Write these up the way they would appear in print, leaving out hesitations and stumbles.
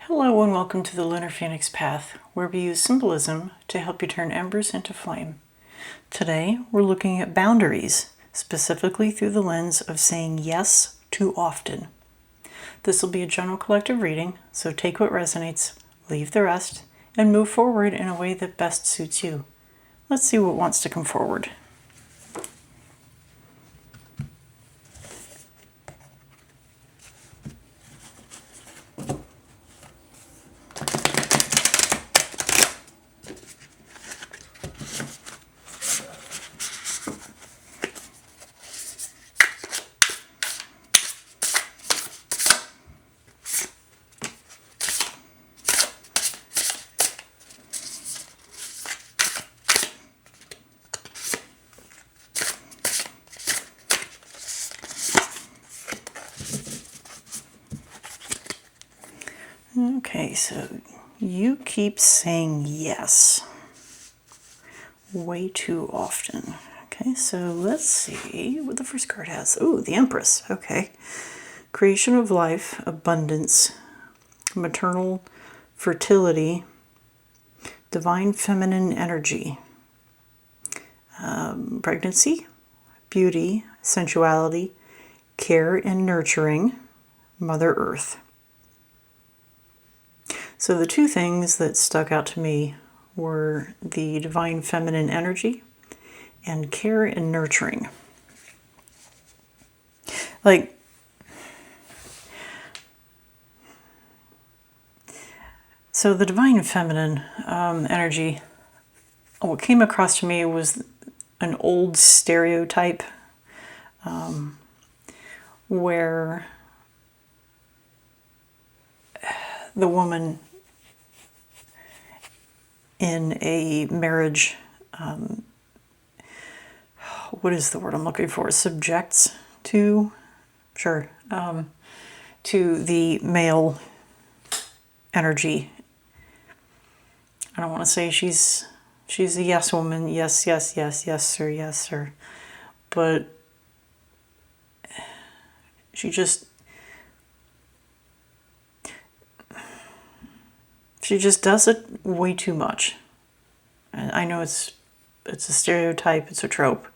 Hello and welcome to the Lunar Phoenix Path, where we use symbolism to help you turn embers into flame. Today, we're looking at boundaries, specifically through the lens of saying yes too often. This will be a general collective reading, so take what resonates, leave the rest, and move forward in a way that best suits you. Let's see what wants to come forward. Okay, so you keep saying yes way too often. Okay, so let's see what the first card has. Oh, the Empress. Okay. Creation of life, abundance, maternal fertility, divine feminine energy, pregnancy, beauty, sensuality, care and nurturing, Mother Earth. So the two things that stuck out to me were the divine feminine energy and care and nurturing. So the divine feminine energy, what came across to me was an old stereotype where the woman in a marriage, what is the word I'm looking for? Subjects to, to the male energy. I don't want to say she's a yes woman, yes, yes, yes, yes, sir, yes, sir. But she just does it way too much. And I know it's a stereotype, it's a trope.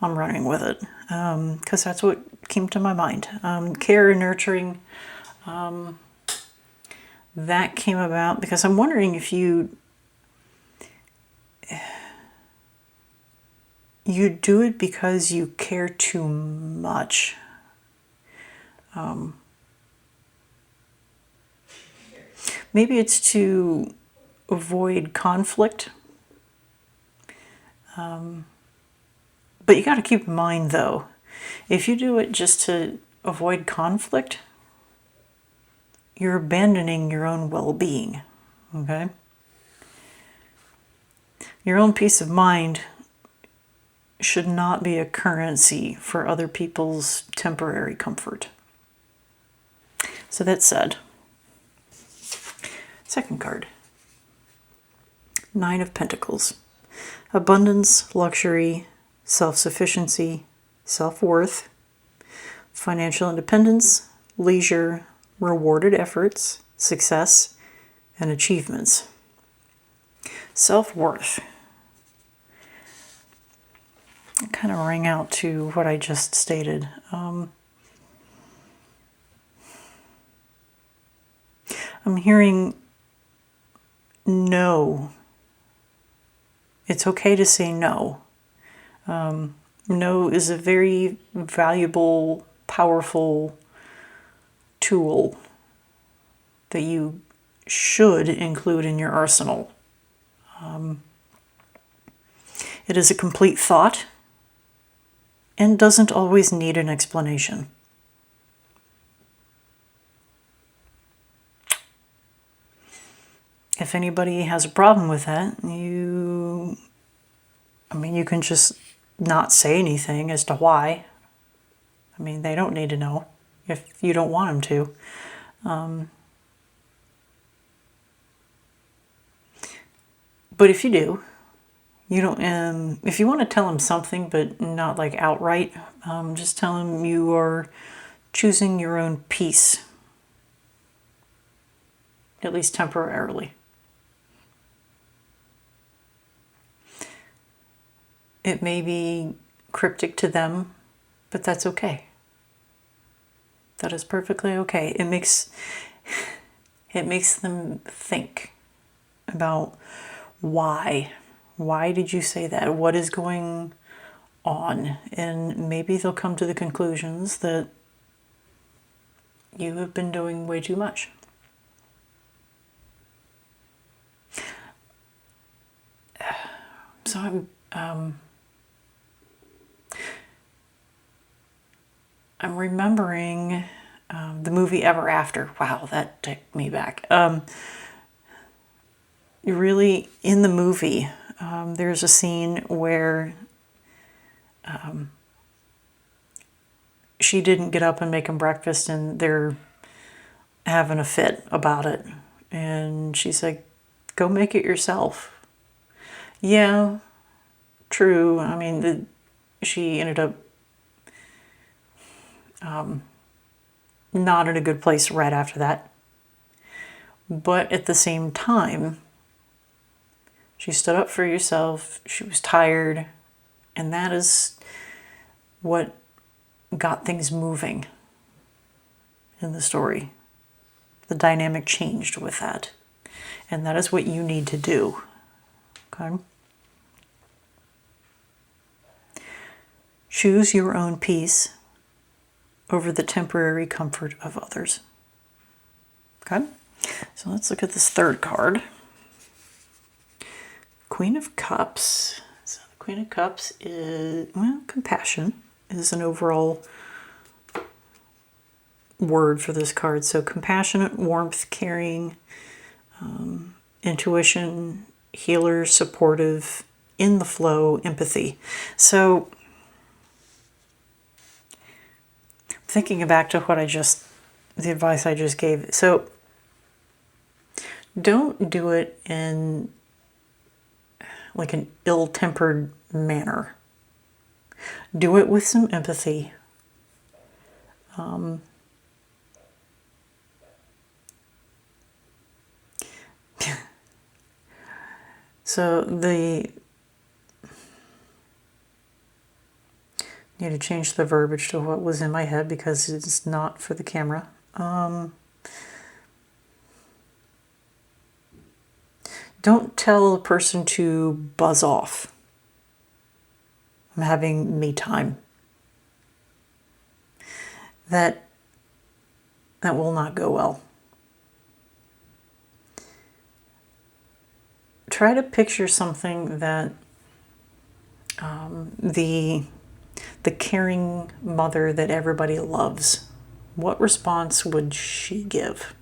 I'm running with it because that's what came to my mind. Care and nurturing, that came about because I'm wondering if you do it because you care too much. Maybe it's to avoid conflict. But you got to keep in mind, though, if you do it just to avoid conflict, you're abandoning your own well-being, okay? Your own peace of mind should not be a currency for other people's temporary comfort. So that said, second card, Nine of Pentacles. Abundance, luxury, self-sufficiency, self-worth, financial independence, leisure, rewarded efforts, success, and achievements. Self-worth. It kind of rang out to what I just stated. I'm hearing no. It's okay to say no. No is a very valuable, powerful tool that you should include in your arsenal. It is a complete thought and doesn't always need an explanation. If anybody has a problem with that, you can just not say anything as to why. They don't need to know if you don't want them to. But if you do, you don't. If you want to tell them something, but not like outright, just tell them you are choosing your own peace at least temporarily. It may be cryptic to them, but that's okay. That is perfectly okay. It makes them think about why. Why did you say that? What is going on? And maybe they'll come to the conclusions that you have been doing way too much. So I'm remembering the movie Ever After. Wow, that took me back. Really, in the movie, there's a scene where she didn't get up and make him breakfast, and they're having a fit about it. And she's like, go make it yourself. Yeah, true. I mean, she ended up not in a good place right after that. But at the same time, she stood up for herself. She was tired. And that is what got things moving in the story. The dynamic changed with that. And that is what you need to do. Okay? Choose your own peace over the temporary comfort of others. Okay? So let's look at this third card. Queen of Cups. So the Queen of Cups is, well, compassion is an overall word for this card. So compassionate, warmth, caring, intuition, healer, supportive, in the flow, empathy. So thinking back to the advice I just gave. So don't do it in like an ill-tempered manner. Do it with some empathy. So need to change the verbiage to what was in my head because it's not for the camera. Don't tell a person to buzz off. I'm having me time. That will not go well. Try to picture something that the caring mother that everybody loves, what response would she give?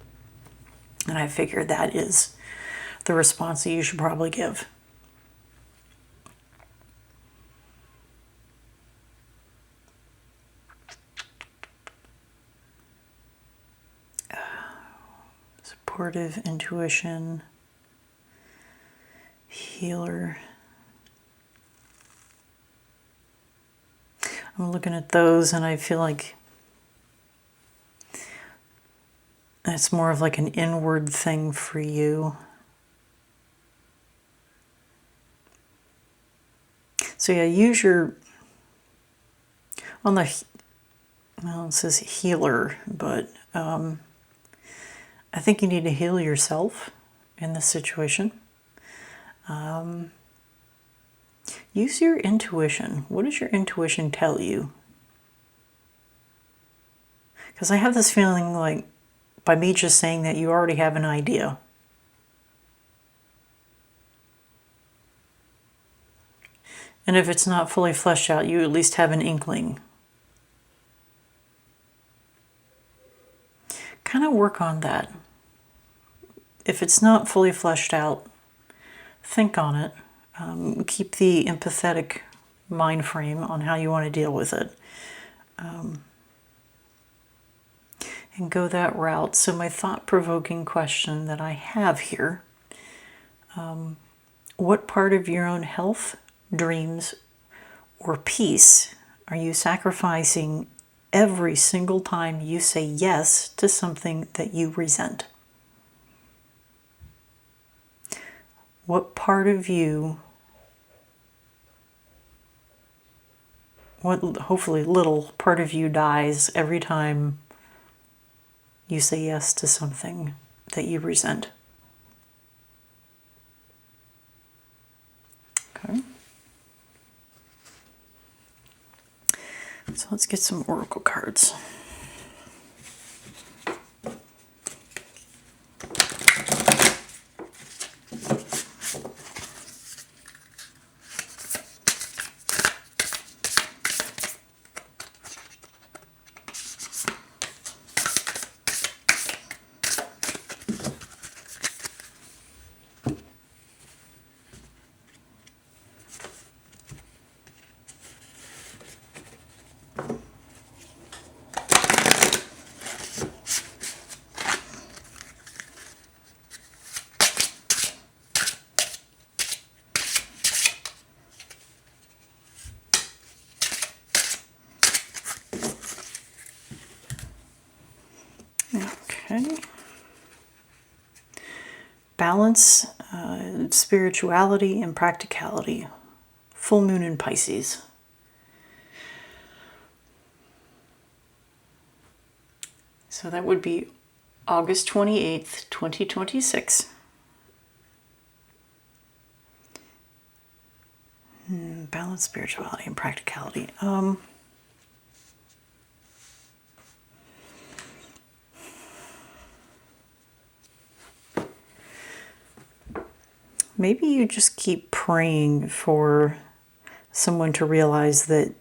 And I figured that is the response that you should probably give. Supportive, intuition, healer. I'm looking at those and I feel like it's more of like an inward thing for you. So yeah, use your, it says healer, but I think you need to heal yourself in this situation. Use your intuition. What does your intuition tell you? Because I have this feeling like by me just saying that you already have an idea. And if it's not fully fleshed out, you at least have an inkling. Kind of work on that. If it's not fully fleshed out, think on it. Keep the empathetic mind frame on how you want to deal with it. And go that route. So my thought-provoking question that I have here, what part of your own health, dreams, or peace are you sacrificing every single time you say yes to something that you resent? what part of you, what hopefully little part of you dies every time you say yes to something that you resent. Okay. So let's get some oracle cards. Okay. Balance, spirituality, and practicality. Full moon in Pisces. So that would be August 28th, 2026. Balance, spirituality, and practicality. Maybe you just keep praying for someone to realize that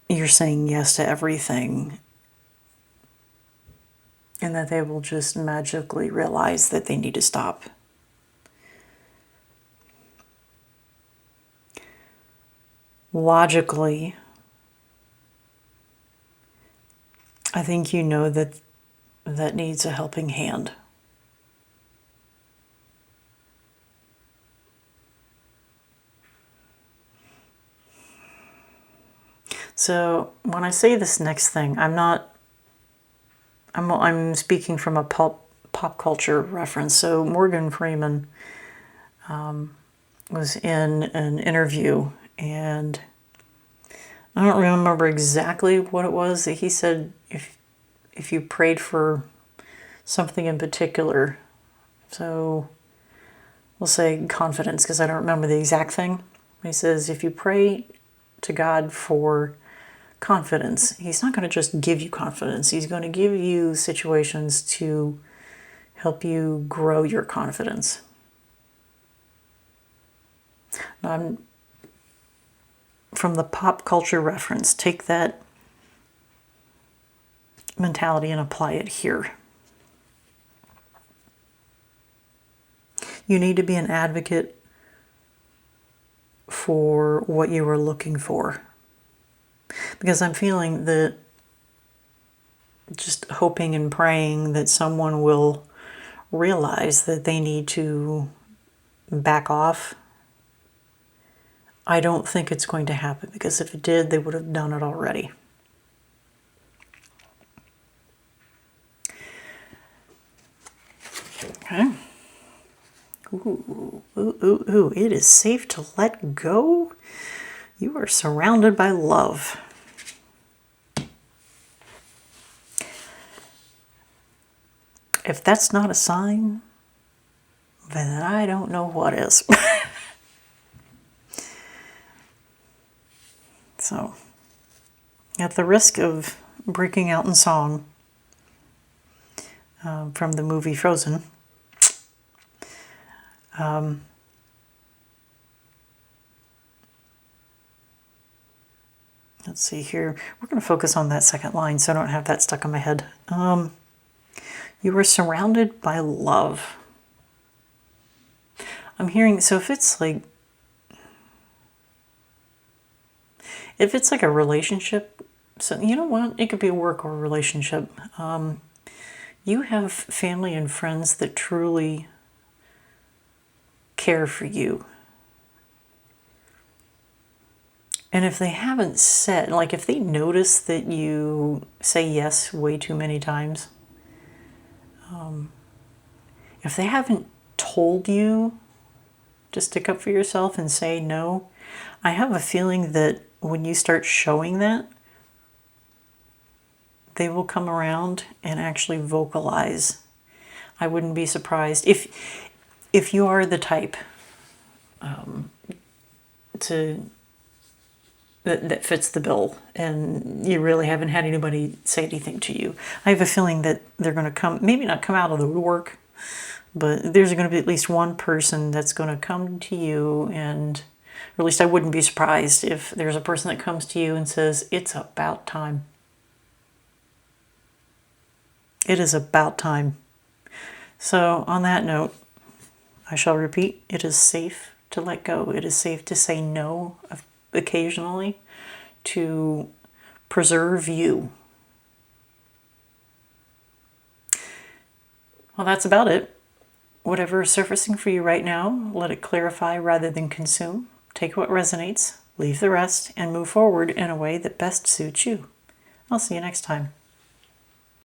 you're saying yes to everything, and that they will just magically realize that they need to stop. Logically, I think you know that that needs a helping hand. So when I say this next thing, I'm speaking from a pop culture reference. So Morgan Freeman was in an interview, and I don't remember exactly what it was that he said. If you prayed for something in particular, so we'll say confidence, because I don't remember the exact thing. He says if you pray to God for confidence, he's not going to just give you confidence. He's going to give you situations to help you grow your confidence. Now, from the pop culture reference, take that mentality and apply it here. You need to be an advocate for what you are looking for. Because I'm feeling that just hoping and praying that someone will realize that they need to back off. I don't think it's going to happen, because if it did, they would have done it already. Okay. Ooh, it is safe to let go. You are surrounded by love. If that's not a sign, then I don't know what is. So, at the risk of breaking out in song from the movie Frozen, let's see here. We're going to focus on that second line so I don't have that stuck in my head. You are surrounded by love. I'm hearing, so if it's like a relationship, so you know what? It could be a work or a relationship. You have family and friends that truly care for you. And if they haven't said, like if they notice that you say yes way too many times, if they haven't told you to stick up for yourself and say no, I have a feeling that when you start showing that, they will come around and actually vocalize. I wouldn't be surprised if you are the type that fits the bill and you really haven't had anybody say anything to you. I have a feeling that they're going to come, maybe not come out of the woodwork, but there's going to be at least one person that's going to come to you, and or at least I wouldn't be surprised if there's a person that comes to you and says, it's about time. It is about time. So on that note, I shall repeat, it is safe to let go. It is safe to say no occasionally to preserve you. Well, that's about it. Whatever is surfacing for you right now, let it clarify rather than consume. Take what resonates, leave the rest, and move forward in a way that best suits you. I'll see you next time.